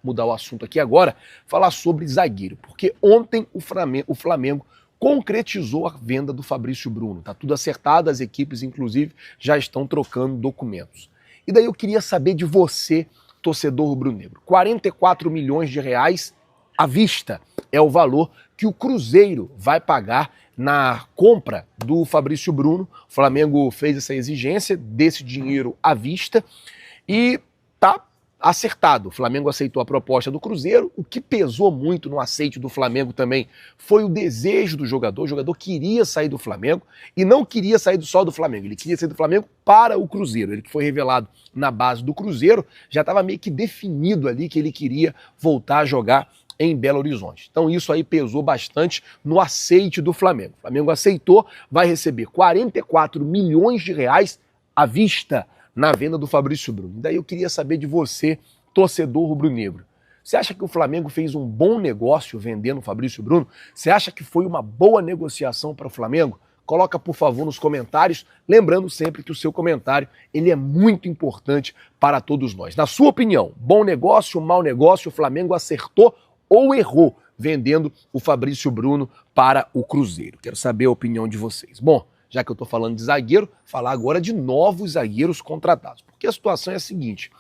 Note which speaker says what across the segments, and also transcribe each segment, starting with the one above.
Speaker 1: mudar o assunto aqui agora, falar sobre zagueiro, porque ontem o Flamengo concretizou a venda do Fabrício Bruno. Tá tudo acertado, as equipes, inclusive, já estão trocando documentos. E daí eu queria saber de você, torcedor rubro-negro. 44 milhões de reais à vista é o valor que o Cruzeiro vai pagar na compra do Fabrício Bruno. O Flamengo fez essa exigência desse dinheiro à vista e tá acertado. O Flamengo aceitou a proposta do Cruzeiro. O que pesou muito no aceite do Flamengo também foi o desejo do jogador. O jogador queria sair do Flamengo e não queria sair só do Flamengo. Ele queria sair do Flamengo para o Cruzeiro. Ele que foi revelado na base do Cruzeiro, já estava meio que definido ali que ele queria voltar a jogar em Belo Horizonte. Então isso aí pesou bastante no aceite do Flamengo. O Flamengo aceitou, vai receber 44 milhões de reais à vista na venda do Fabrício Bruno. Daí eu queria saber de você, torcedor rubro-negro. Você acha que o Flamengo fez um bom negócio vendendo o Fabrício Bruno? Você acha que foi uma boa negociação para o Flamengo? Coloca, por favor, nos comentários, lembrando sempre que o seu comentário ele é muito importante para todos nós. Na sua opinião, bom negócio, mau negócio, o Flamengo acertou ou errou vendendo o Fabrício Bruno para o Cruzeiro? Quero saber a opinião de vocês. Bom, já que eu estou falando de zagueiro, falar agora de novos zagueiros contratados. Porque a situação é a seguinte,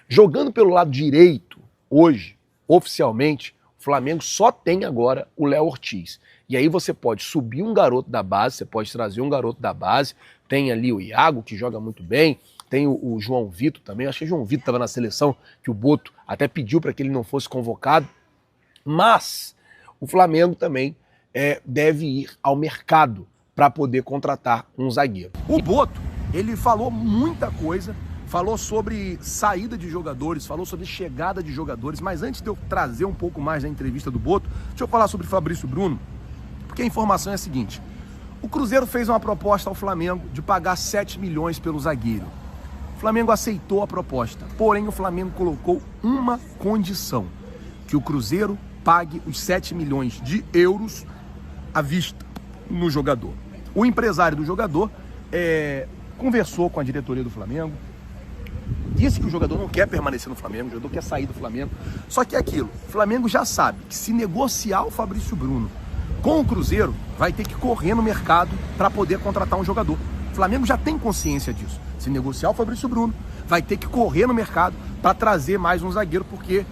Speaker 1: jogando pelo lado direito, hoje, oficialmente, o Flamengo só tem agora o Léo Ortiz. E aí você pode subir um garoto da base, você pode trazer um garoto da base, tem ali o Iago, que joga muito bem, tem o João Vitor também, acho que o João Vitor estava na seleção, que o Boto até pediu para que ele não fosse convocado, mas o Flamengo também deve ir ao mercado para poder contratar um zagueiro. O Boto, ele falou muita coisa, falou sobre saída de jogadores, falou sobre chegada de jogadores, mas antes de eu trazer um pouco mais da entrevista do Boto, deixa eu falar sobre Fabrício Bruno, porque a informação é a seguinte, o Cruzeiro fez uma proposta ao Flamengo de pagar 7 milhões pelo zagueiro. O Flamengo aceitou a proposta, porém o Flamengo colocou uma condição, que o Cruzeiro pague os 7 milhões de euros à vista no jogador. O empresário do jogador conversou com a diretoria do Flamengo, disse que o jogador não quer permanecer no Flamengo, o jogador quer sair do Flamengo. Só que é aquilo, o Flamengo já sabe que se negociar o Fabrício Bruno com o Cruzeiro, vai ter que correr no mercado para poder contratar um jogador. O Flamengo já tem consciência disso. Se negociar o Fabrício Bruno, vai ter que correr no mercado para trazer mais um zagueiro, porque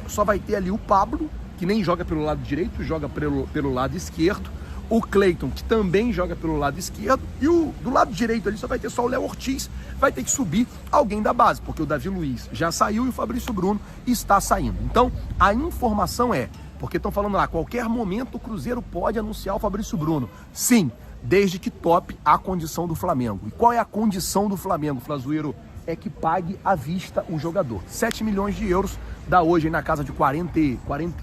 Speaker 1: só vai ter ali o Pablo, que nem joga pelo lado direito, joga pelo lado esquerdo, o Cleiton, que também joga pelo lado esquerdo, e do lado direito ali só vai ter só o Léo Ortiz, vai ter que subir alguém da base, porque o Davi Luiz já saiu e o Fabrício Bruno está saindo. Então, a informação porque estão falando lá, a qualquer momento o Cruzeiro pode anunciar o Fabrício Bruno. Sim, desde que tope a condição do Flamengo. E qual é a condição do Flamengo, Flazueiro? É que pague à vista o jogador. 7 milhões de euros, dá hoje aí na casa de 40,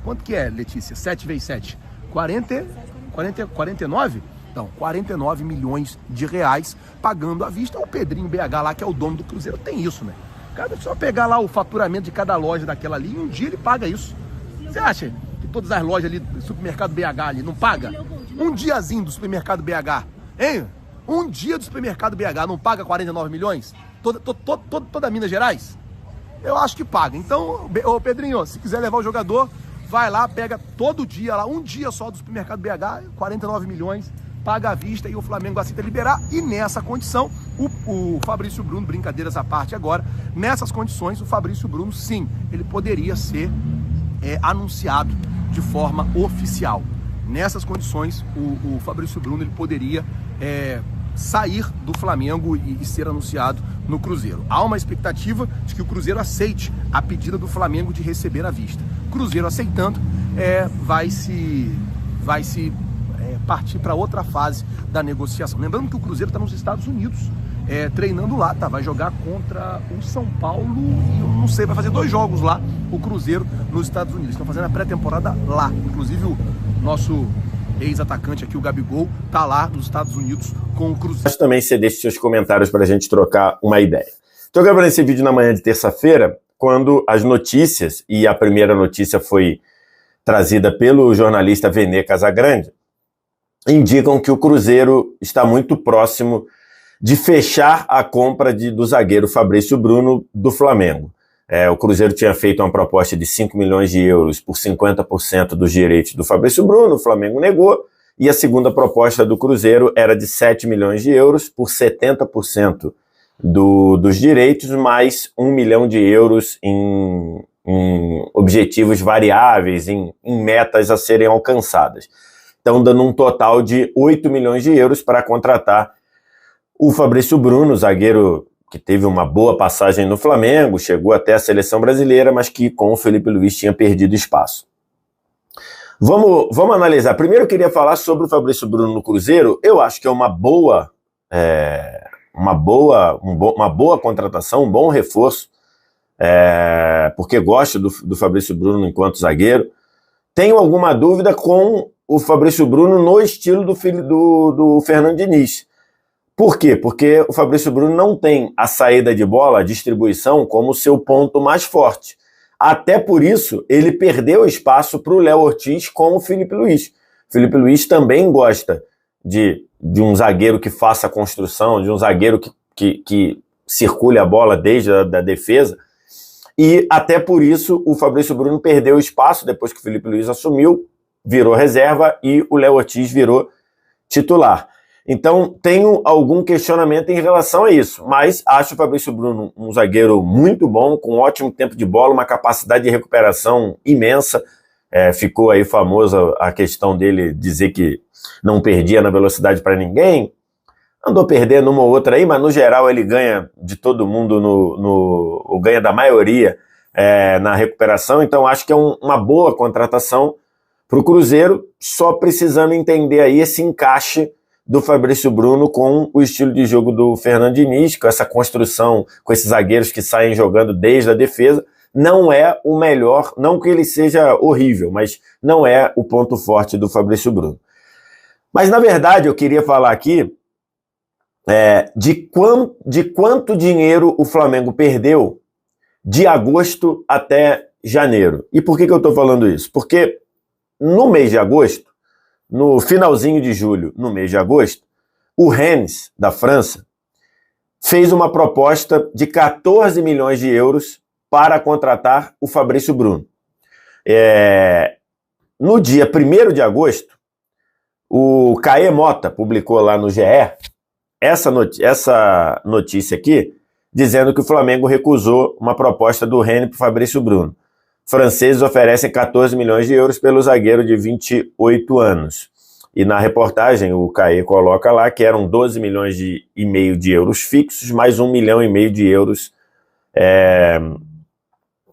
Speaker 1: quanto que é, Letícia? 7 vezes 7? 49? Então, 49 milhões de reais pagando à vista. O Pedrinho BH lá, que é o dono do Cruzeiro, tem isso, né? O cara deve só pegar lá o faturamento de cada loja daquela ali e um dia ele paga isso. Você acha que todas as lojas ali do supermercado BH ali não paga? Um diazinho do supermercado BH, hein? Um dia do supermercado BH não paga 49 milhões? Toda Minas Gerais? Eu acho que paga. Então, ô Pedrinho, se quiser levar o jogador, vai lá, pega todo dia lá, um dia só do supermercado BH, 49 milhões, paga à vista e o Flamengo aceita liberar. E nessa condição, o Fabrício Bruno, brincadeiras à parte agora, nessas condições, o Fabrício Bruno, sim, ele poderia ser anunciado de forma oficial. Nessas condições, o Fabrício Bruno ele poderia sair do Flamengo e ser anunciado no Cruzeiro. Há uma expectativa de que o Cruzeiro aceite a pedida do Flamengo de receber à vista. Cruzeiro aceitando, vai se partir para outra fase da negociação. Lembrando que o Cruzeiro está nos Estados Unidos, treinando lá, tá? Vai jogar contra o São Paulo e eu não sei, vai fazer 2 jogos lá, o Cruzeiro nos Estados Unidos. Estão fazendo a pré-temporada lá. Inclusive o nosso ex-atacante aqui, o Gabigol, tá lá nos Estados Unidos com o Cruzeiro.
Speaker 2: Mas também você deixa seus comentários para a gente trocar uma ideia. Estou gravando esse vídeo na manhã de terça-feira, quando as notícias, e a primeira notícia foi trazida pelo jornalista Vene Casagrande, indicam que o Cruzeiro está muito próximo de fechar a compra do zagueiro Fabrício Bruno do Flamengo. O Cruzeiro tinha feito uma proposta de 5 milhões de euros por 50% dos direitos do Fabrício Bruno, o Flamengo negou, e a segunda proposta do Cruzeiro era de 7 milhões de euros por 70% dos direitos, mais 1 milhão de euros em objetivos variáveis, em metas a serem alcançadas. Então, dando um total de 8 milhões de euros para contratar o Fabrício Bruno, zagueiro que teve uma boa passagem no Flamengo, chegou até a seleção brasileira, mas que com o Felipe Luiz tinha perdido espaço. Vamos analisar. Primeiro eu queria falar sobre o Fabrício Bruno no Cruzeiro. Eu acho que é uma boa contratação, um bom reforço, porque gosto do Fabrício Bruno enquanto zagueiro. Tenho alguma dúvida com o Fabrício Bruno no estilo do Fernando Diniz. Por quê? Porque o Fabrício Bruno não tem a saída de bola, a distribuição, como seu ponto mais forte. Até por isso, ele perdeu espaço para o Léo Ortiz com o Felipe Luiz. O Felipe Luiz também gosta de um zagueiro que faça a construção, de um zagueiro que circule a bola desde a defesa. E até por isso, o Fabrício Bruno perdeu espaço depois que o Felipe Luiz assumiu, virou reserva e o Léo Ortiz virou titular. Então, tenho algum questionamento em relação a isso, mas acho o Fabrício Bruno um zagueiro muito bom, com ótimo tempo de bola, uma capacidade de recuperação imensa. Ficou aí famosa a questão dele dizer que não perdia na velocidade para ninguém. Andou perdendo uma ou outra aí, mas no geral ele ganha de todo mundo, ou ganha da maioria na recuperação. Então, acho que é uma boa contratação para o Cruzeiro, só precisando entender aí esse encaixe do Fabrício Bruno com o estilo de jogo do Fernando Diniz, com essa construção, com esses zagueiros que saem jogando desde a defesa. Não é o melhor, não que ele seja horrível, mas não é o ponto forte do Fabrício Bruno. Mas, na verdade, eu queria falar aqui de quanto dinheiro o Flamengo perdeu de agosto até janeiro. E por que eu estou falando isso? Porque no mês de agosto, no finalzinho de julho, no mês de agosto, o Rennes, da França, fez uma proposta de 14 milhões de euros para contratar o Fabrício Bruno. No dia 1º de agosto, o Caê Mota publicou lá no GE essa notícia aqui, dizendo que o Flamengo recusou uma proposta do Rennes para o Fabrício Bruno. Franceses oferecem 14 milhões de euros pelo zagueiro de 28 anos. E na reportagem o Caê coloca lá que eram 12 milhões e meio de euros fixos, mais 1,5 milhão de euros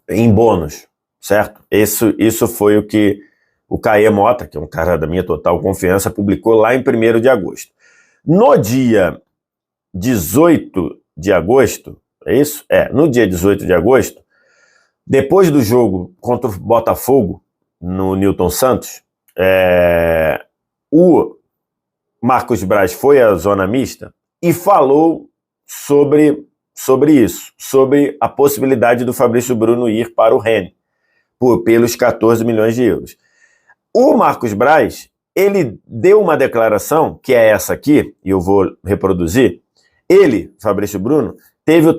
Speaker 2: em bônus, certo? Isso foi o que o Caê Mota, que é um cara da minha total confiança, publicou lá em 1º de agosto. No dia 18 de agosto, é isso? No dia 18 de agosto, depois do jogo contra o Botafogo, no Newton Santos, o Marcos Braz foi à zona mista e falou sobre isso, sobre a possibilidade do Fabrício Bruno ir para o Rennes pelos 14 milhões de euros. O Marcos Braz, ele deu uma declaração, que é essa aqui, e eu vou reproduzir. Ele, Fabrício Bruno, teve o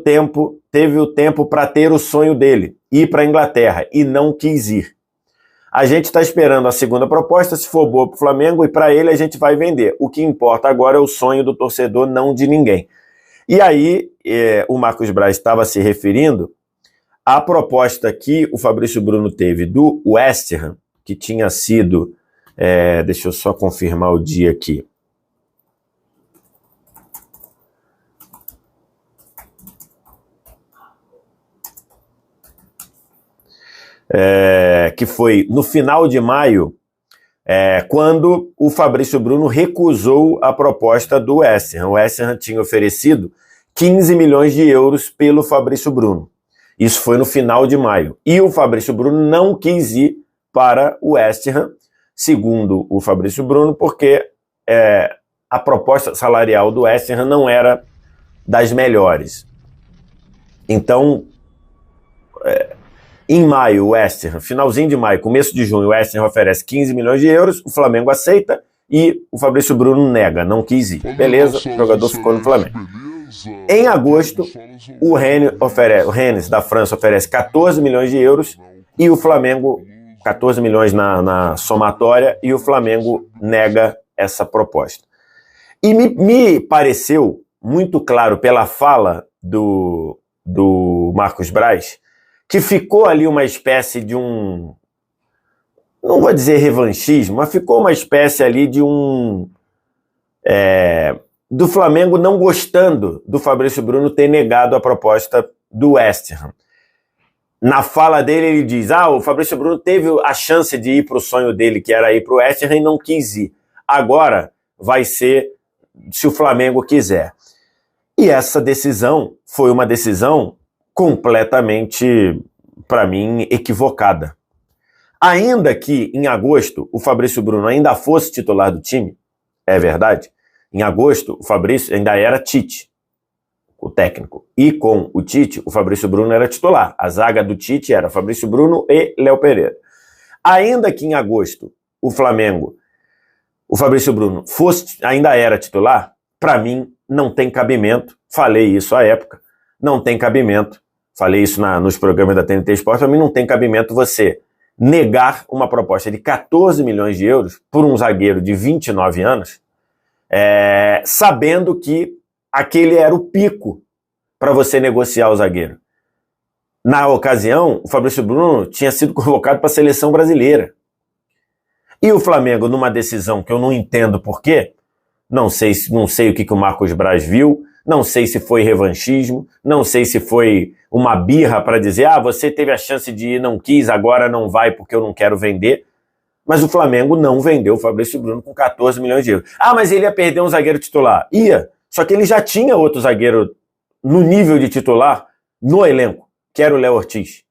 Speaker 2: tempo para ter o sonho dele, ir para a Inglaterra, e não quis ir. A gente está esperando a segunda proposta, se for boa para o Flamengo, e para ele a gente vai vender. O que importa agora é o sonho do torcedor, não de ninguém. E aí, o Marcos Braz estava se referindo à proposta que o Fabrício Bruno teve do West Ham, que tinha sido... deixa eu só confirmar o dia aqui. Que foi no final de maio, quando o Fabrício Bruno recusou a proposta do West Ham. O West Ham tinha oferecido 15 milhões de euros pelo Fabrício Bruno. Isso foi no final de maio. E o Fabrício Bruno não quis ir para o West Ham, segundo o Fabrício Bruno, porque a proposta salarial do West Ham não era das melhores. Então, em maio, o West Ham, finalzinho de maio, começo de junho, o West Ham oferece 15 milhões de euros, o Flamengo aceita e o Fabrício Bruno nega, não quis ir. Beleza, o jogador ficou no Flamengo. Em agosto, o Rennes da França oferece 14 milhões de euros e o Flamengo, 14 milhões na somatória, e o Flamengo nega essa proposta. E me pareceu muito claro pela fala do Marcos Braz que ficou ali uma espécie de um, não vou dizer revanchismo, mas ficou uma espécie ali de do Flamengo não gostando do Fabrício Bruno ter negado a proposta do West Ham. Na fala dele ele diz, o Fabrício Bruno teve a chance de ir para o sonho dele, que era ir para o West Ham, e não quis ir. Agora vai ser se o Flamengo quiser. E essa decisão foi uma decisão completamente, para mim, equivocada. Ainda que em agosto o Fabrício Bruno ainda fosse titular do time, é verdade, em agosto o Fabrício ainda era Tite, o técnico, e com o Tite o Fabrício Bruno era titular. A zaga do Tite era Fabrício Bruno e Léo Pereira. Ainda que em agosto o Fabrício Bruno ainda era titular, para mim não tem cabimento, falei isso à época, não tem cabimento, falei isso nos programas da TNT Sport, para mim não tem cabimento você negar uma proposta de 14 milhões de euros por um zagueiro de 29 anos, sabendo que aquele era o pico para você negociar o zagueiro. Na ocasião, o Fabrício Bruno tinha sido convocado para a seleção brasileira. E o Flamengo, numa decisão que eu não entendo por quê, não sei o que o Marcos Braz viu, não sei se foi revanchismo, não sei se foi uma birra para dizer, você teve a chance de ir, não quis, agora não vai porque eu não quero vender. Mas o Flamengo não vendeu o Fabrício Bruno com 14 milhões de euros. Mas ele ia perder um zagueiro titular. Ia, só que ele já tinha outro zagueiro no nível de titular no elenco, que era o Léo Ortiz.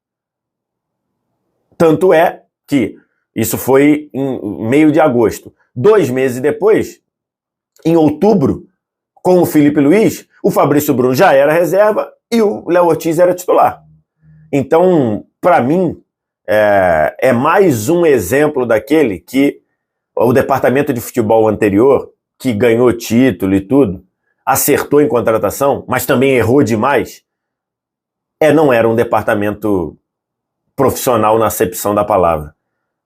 Speaker 2: Tanto é que isso foi em meio de agosto. 2 meses depois, em outubro, com o Felipe Luiz, o Fabrício Bruno já era reserva e o Léo Ortiz era titular. Então, para mim, é mais um exemplo daquele que o departamento de futebol anterior, que ganhou título e tudo, acertou em contratação, mas também errou demais, não era um departamento profissional na acepção da palavra.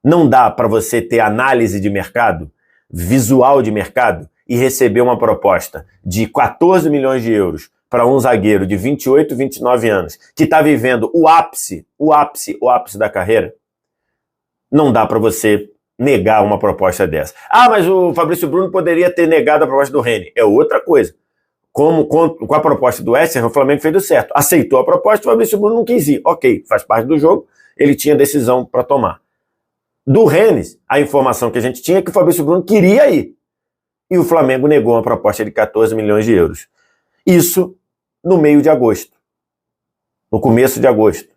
Speaker 2: Não dá para você ter análise de mercado, visual de mercado, e receber uma proposta de 14 milhões de euros para um zagueiro de 28, 29 anos, que está vivendo o ápice da carreira. Não dá para você negar uma proposta dessa. Mas o Fabrício Bruno poderia ter negado a proposta do Rennes. É outra coisa. Com a proposta do West Ham, o Flamengo fez do certo. Aceitou a proposta, o Fabrício Bruno não quis ir. Ok, faz parte do jogo, ele tinha decisão para tomar. Do Rennes, a informação que a gente tinha é que o Fabrício Bruno queria ir. E o Flamengo negou uma proposta de 14 milhões de euros. Isso no meio de agosto. No começo de agosto.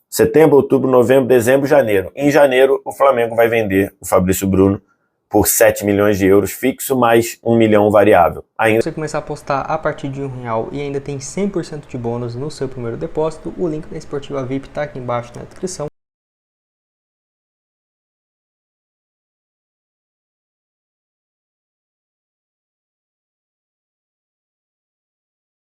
Speaker 2: Setembro, outubro, novembro, dezembro, janeiro. Em janeiro, o Flamengo vai vender o Fabrício Bruno por 7 milhões de euros fixo, mais 1 milhão variável.
Speaker 3: Se você começar a apostar a partir de R$1 e ainda tem 100% de bônus no seu primeiro depósito, o link da Esportiva VIP está aqui embaixo na descrição.